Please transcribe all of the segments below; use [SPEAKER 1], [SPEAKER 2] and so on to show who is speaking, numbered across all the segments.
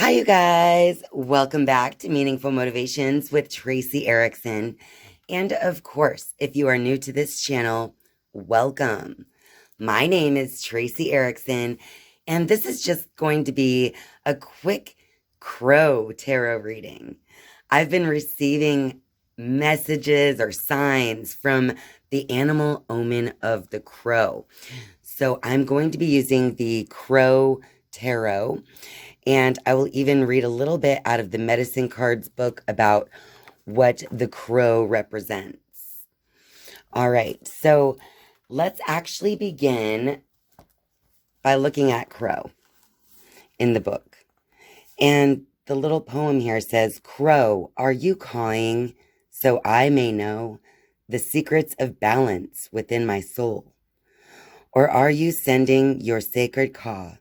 [SPEAKER 1] Hi, you guys. Welcome back to Meaningful Motivations with Tracy Erickson. And of course, if you are new to this channel, welcome. My name is Tracy Erickson, and this is just going to be a quick crow tarot reading. I've been receiving messages or signs from the animal omen of the crow. So I'm going to be using the crow tarot. And I will even read a little bit out of the Medicine Cards book about what the crow represents. All right, so let's actually begin by looking at crow in the book. And the little poem here says, "Crow, are you cawing so I may know the secrets of balance within my soul? Or are you sending your sacred caw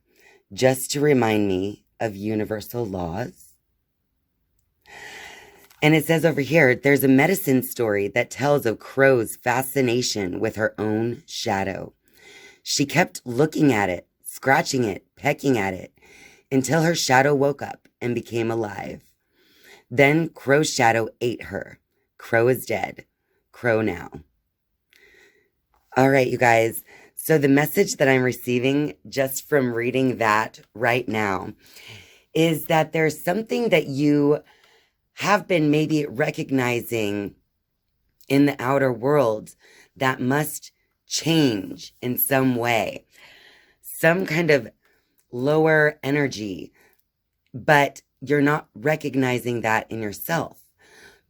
[SPEAKER 1] just to remind me of universal laws?" And it says over here, there's a medicine story that tells of Crow's fascination with her own shadow. She kept looking at it, scratching it, pecking at it, until her shadow woke up and became alive. Then Crow's shadow ate her. Crow is dead. Crow now. All right, you guys. So the message that I'm receiving just from reading that right now is that there's something that you have been maybe recognizing in the outer world that must change in some way. Some kind of lower energy, but you're not recognizing that in yourself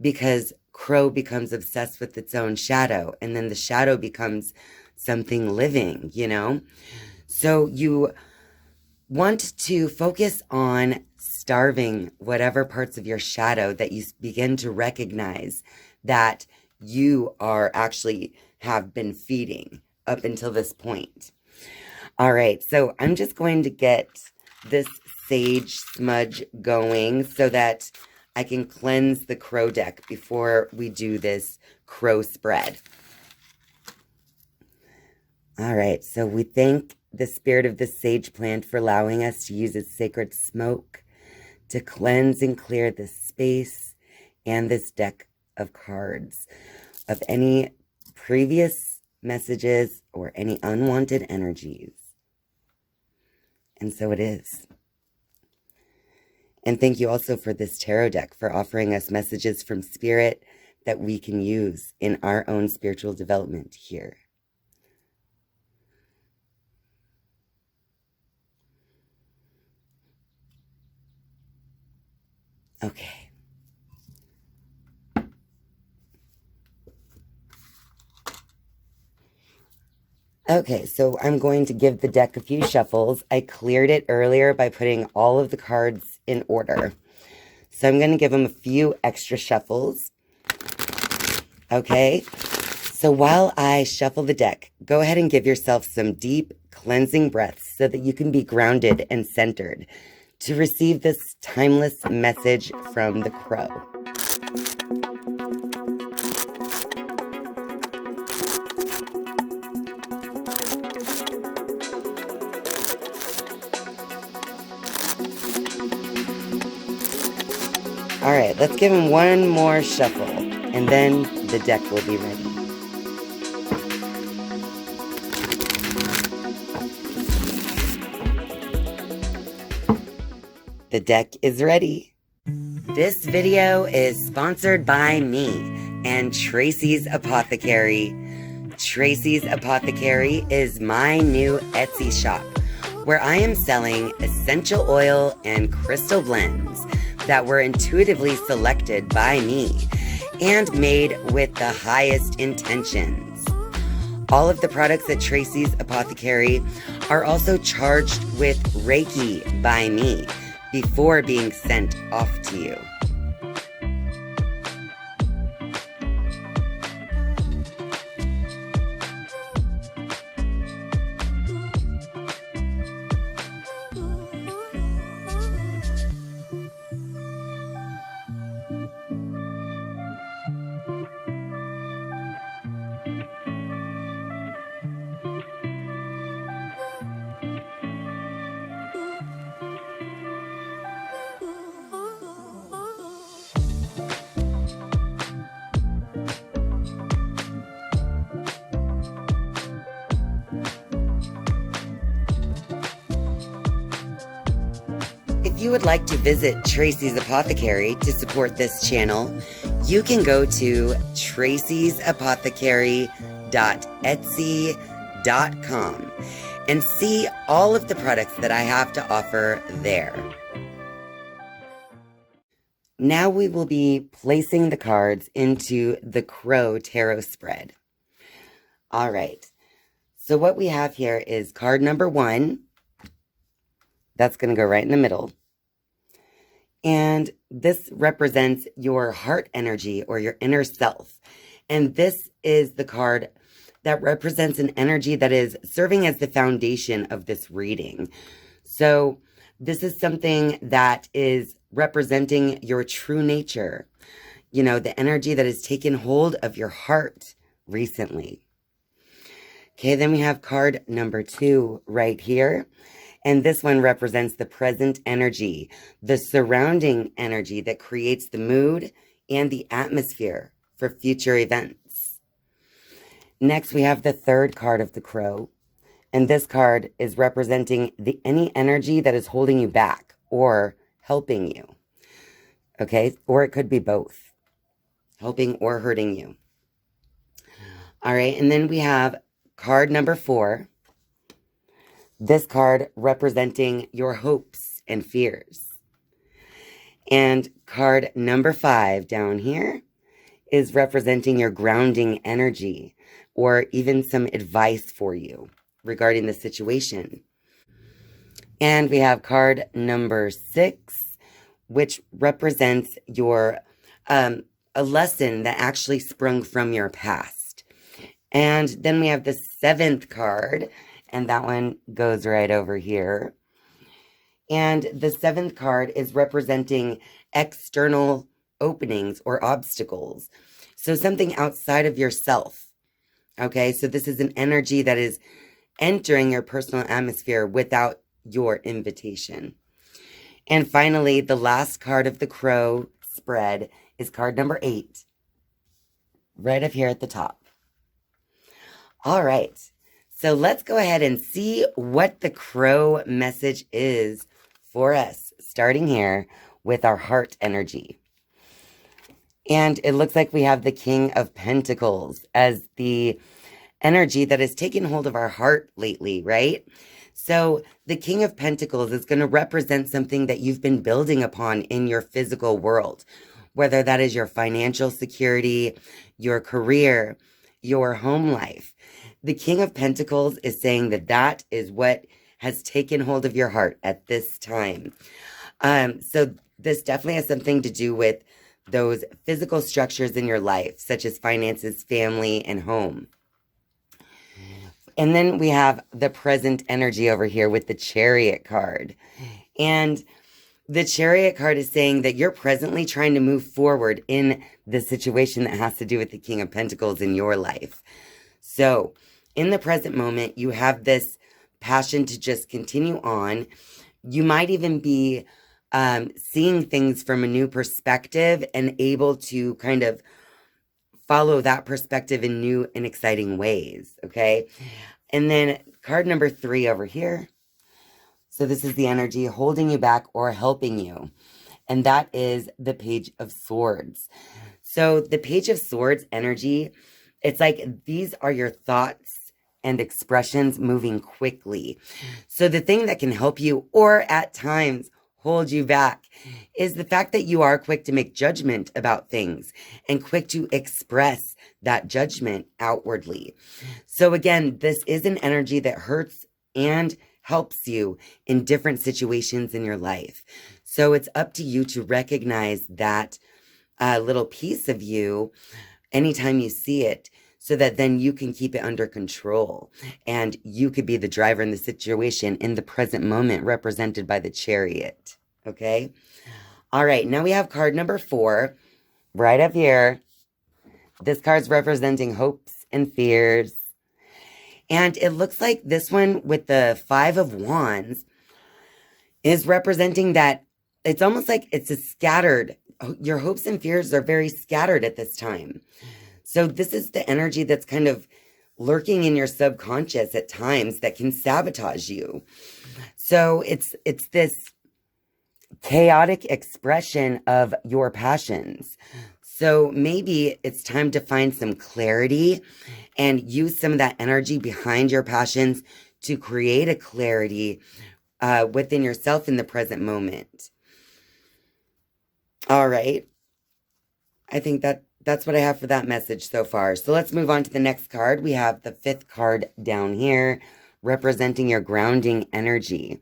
[SPEAKER 1] because Crow becomes obsessed with its own shadow, and then the shadow becomes something living, you know? So you want to focus on starving whatever parts of your shadow that you begin to recognize that you are actually have been feeding up until this point. All right, so I'm just going to get this sage smudge going so that I can cleanse the crow deck before we do this crow spread. All right, so we thank the spirit of the sage plant for allowing us to use its sacred smoke to cleanse and clear this space and this deck of cards of any previous messages or any unwanted energies. And so it is. And thank you also for this tarot deck for offering us messages from spirit that we can use in our own spiritual development here. Okay. Okay, so I'm going to give the deck a few shuffles. I cleared it earlier by putting all of the cards in order. So I'm going to give them a few extra shuffles. Okay, so while I shuffle the deck, go ahead and give yourself some deep cleansing breaths so that you can be grounded and centered to receive this timeless message from the crow. All right, let's give him one more shuffle, and then the deck will be ready. The deck is ready. This video is sponsored by me and Tracy's Apothecary. Tracy's Apothecary is my new Etsy shop where I am selling essential oil and crystal blends that were intuitively selected by me and made with the highest intentions. All of the products at Tracy's Apothecary are also charged with Reiki by me before being sent off to you. If you would like to visit Tracy's Apothecary to support this channel, you can go to traceysapothecary.etsy.com and see all of the products that I have to offer there. Now we will be placing the cards into the Crow Tarot spread. All right. So what we have here is card number 1. That's going to go right in the middle. And this represents your heart energy or your inner self. And this is the card that represents an energy that is serving as the foundation of this reading. So this is something that is representing your true nature, you know, the energy that has taken hold of your heart recently. Okay, then we have card number 2 right here. And this one represents the present energy, the surrounding energy that creates the mood and the atmosphere for future events. Next, we have the 3rd card of the Crow. And this card is representing any energy that is holding you back or helping you. Okay, or it could be both, helping or hurting you. All right, and then we have card number 4. This card representing your hopes and fears. And card number 5 down here is representing your grounding energy or even some advice for you regarding the situation. And we have card number 6, which represents your a lesson that actually sprung from your past. And then we have the 7th card, and that one goes right over here. And the 7th card is representing external openings or obstacles. So something outside of yourself. Okay, so this is an energy that is entering your personal atmosphere without your invitation. And finally, the last card of the Crow spread is card number 8, right up here at the top. All right, so let's go ahead and see what the Crow message is for us, starting here with our heart energy. And it looks like we have the King of Pentacles as the energy that has taken hold of our heart lately, right? So the King of Pentacles is going to represent something that you've been building upon in your physical world, whether that is your financial security, your career, your home life. The King of Pentacles is saying that that is what has taken hold of your heart at this time. So this definitely has something to do with those physical structures in your life, such as finances, family, and home. And then we have the present energy over here with the Chariot card. And the Chariot card is saying that you're presently trying to move forward in the situation that has to do with the King of Pentacles in your life. So in the present moment, you have this passion to just continue on. You might even be seeing things from a new perspective and able to kind of follow that perspective in new and exciting ways, okay? And then card number 3 over here. So this is the energy holding you back or helping you. And that is the Page of Swords. So the Page of Swords energy, it's like these are your thoughts and expressions moving quickly. So the thing that can help you or at times hold you back is the fact that you are quick to make judgment about things and quick to express that judgment outwardly. So again, this is an energy that hurts and helps you in different situations in your life. So it's up to you to recognize that little piece of you anytime you see it, so that then you can keep it under control and you could be the driver in the situation in the present moment, represented by the Chariot. Okay. All right. Now we have card number 4 right up here. This card's representing hopes and fears. And it looks like this one with the 5 of Wands is representing that it's almost like it's a scattered, your hopes and fears are very scattered at this time. So this is the energy that's kind of lurking in your subconscious at times that can sabotage you. So it's this chaotic expression of your passions. So maybe it's time to find some clarity and use some of that energy behind your passions to create a clarity within yourself in the present moment. All right. I think that's what I have for that message so far. So let's move on to the next card. We have the 5th card down here representing your grounding energy.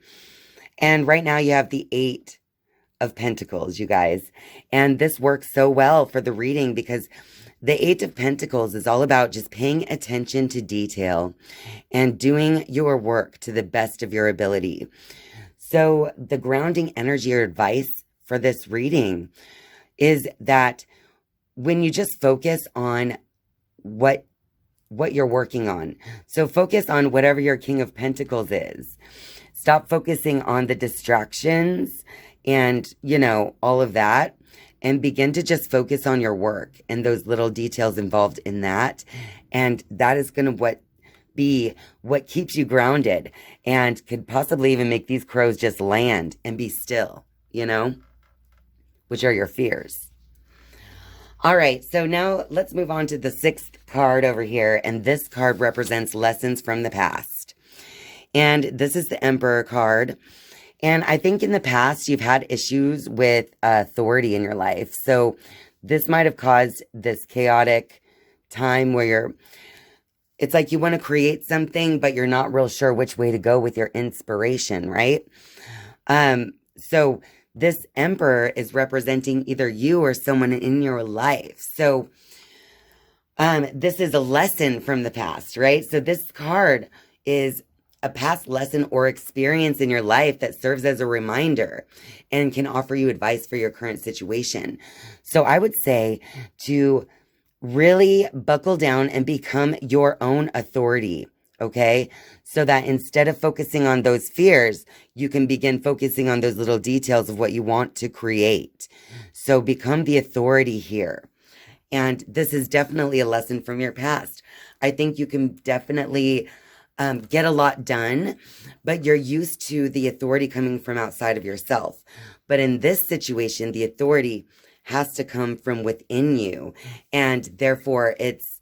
[SPEAKER 1] And right now you have the 8 of Pentacles, you guys. And this works so well for the reading because the 8 of Pentacles is all about just paying attention to detail and doing your work to the best of your ability. So the grounding energy or advice for this reading is that when you just focus on what you're working on. So focus on whatever your King of Pentacles is. Stop focusing on the distractions and, all of that, and begin to just focus on your work and those little details involved in that. And that is going to be what keeps you grounded and could possibly even make these crows just land and be still, which are your fears. All right, so now let's move on to the 6th card over here. And this card represents lessons from the past. And this is the Emperor card. And I think in the past, you've had issues with authority in your life. So this might have caused this chaotic time where it's like you want to create something, but you're not real sure which way to go with your inspiration, right? So this Emperor is representing either you or someone in your life. So this is a lesson from the past, right? So this card is a past lesson or experience in your life that serves as a reminder and can offer you advice for your current situation. So I would say to really buckle down and become your own authority. Okay, so that instead of focusing on those fears, you can begin focusing on those little details of what you want to create. So become the authority here. And this is definitely a lesson from your past. I think you can definitely get a lot done, but you're used to the authority coming from outside of yourself. But in this situation, the authority has to come from within you. And therefore, it's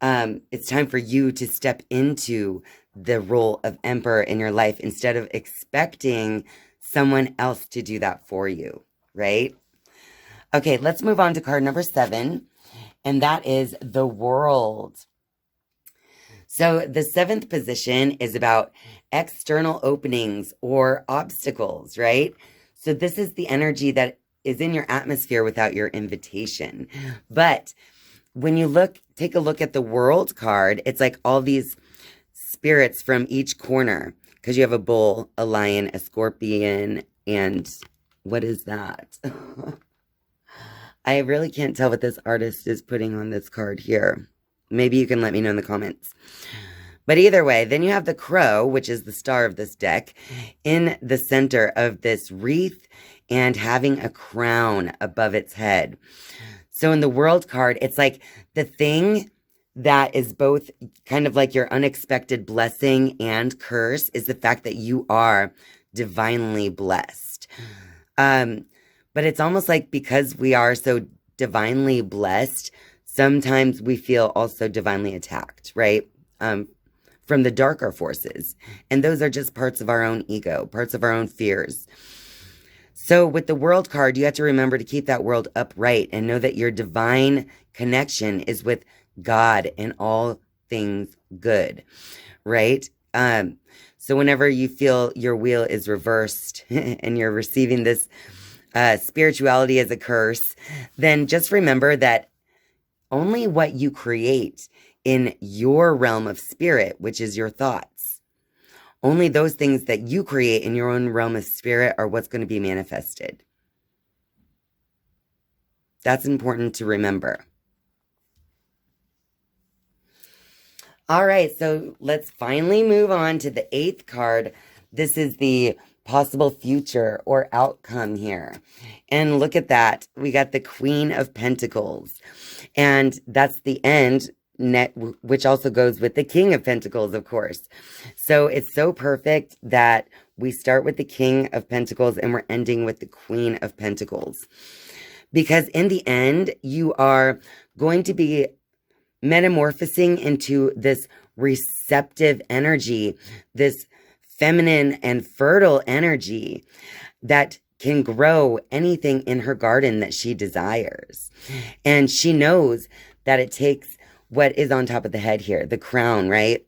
[SPEAKER 1] time for you to step into the role of Emperor in your life instead of expecting someone else to do that for you, right? Okay, let's move on to card number 7, and that is the World. So the 7th position is about external openings or obstacles, right? So this is the energy that is in your atmosphere without your invitation. But when you take a look at the World card, it's like all these spirits from each corner because you have a bull, a lion, a scorpion, and what is that? I really can't tell what this artist is putting on this card here. Maybe you can let me know in the comments. But either way, then you have the crow, which is the star of this deck, in the center of this wreath and having a crown above its head. So in the World card, it's like the thing that is both kind of like your unexpected blessing and curse is the fact that you are divinely blessed. But it's almost like because we are so divinely blessed, sometimes we feel also divinely attacked, right? From the darker forces. And those are just parts of our own ego, parts of our own fears. So with the World card, you have to remember to keep that world upright and know that your divine connection is with God and all things good, right? So whenever you feel your wheel is reversed and you're receiving this spirituality as a curse, then just remember that only what you create in your realm of spirit, which is your thoughts, only those things that you create in your own realm of spirit are what's going to be manifested. That's important to remember. All right, so let's finally move on to the 8th card. This is the possible future or outcome here. And look at that. We got the Queen of Pentacles. And that's the end which also goes with the King of Pentacles, of course. So it's so perfect that we start with the King of Pentacles and we're ending with the Queen of Pentacles. Because in the end, you are going to be metamorphosing into this receptive energy, this feminine and fertile energy that can grow anything in her garden that she desires. And she knows that it takes what is on top of the head here, the crown, right?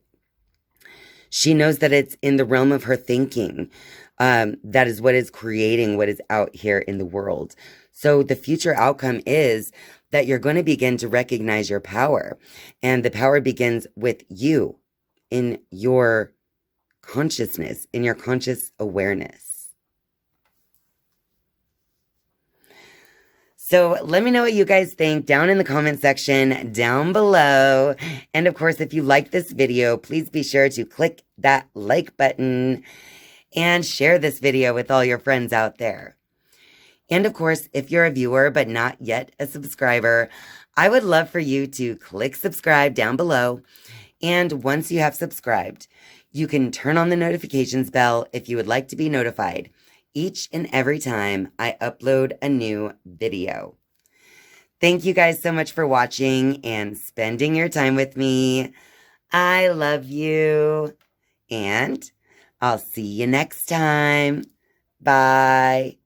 [SPEAKER 1] She knows that it's in the realm of her thinking. That is what is creating what is out here in the world. So the future outcome is that you're going to begin to recognize your power. And the power begins with you in your consciousness, in your conscious awareness. So let me know what you guys think down in the comment section down below. And of course, if you like this video, please be sure to click that like button and share this video with all your friends out there. And of course, if you're a viewer but not yet a subscriber, I would love for you to click subscribe down below. And once you have subscribed, you can turn on the notifications bell if you would like to be notified each and every time I upload a new video. Thank you guys so much for watching and spending your time with me. I love you. And I'll see you next time. Bye.